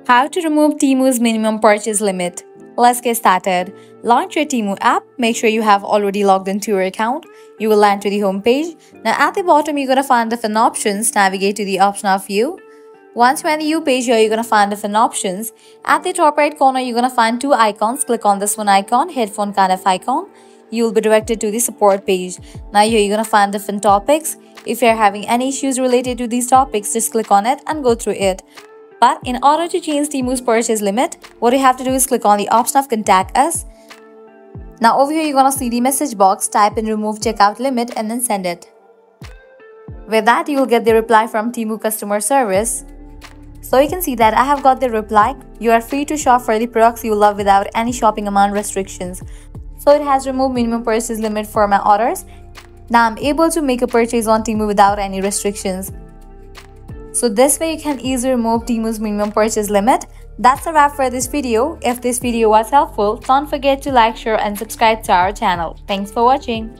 How to remove Temu's minimum purchase limit. Let's get started. Launch your Temu app. Make sure you have already logged into your account. You will land to the home page. Now at the bottom, you're going to find different options. Navigate to the option of view. Once you're on the U page here, you're going to find different options. At the top right corner, you're going to find two icons. Click on this one icon, headphone kind of icon. You will be directed to the support page. Now here you're going to find different topics. If you're having any issues related to these topics, just click on it and go through it. But in order to change Temu's purchase limit, what you have to do is click on the option of contact us. Now over here you're going to see the message box, type in remove checkout limit and then send it. With that, you will get the reply from Temu customer service. So you can see that I have got the reply. You are free to shop for the products you love without any shopping amount restrictions. So it has removed minimum purchase limit for my orders. Now I'm able to make a purchase on Temu without any restrictions. So this way you can easily remove Temu's minimum purchase limit. That's a wrap for this video. If this video was helpful, don't forget to like, share and subscribe to our channel. Thanks for watching.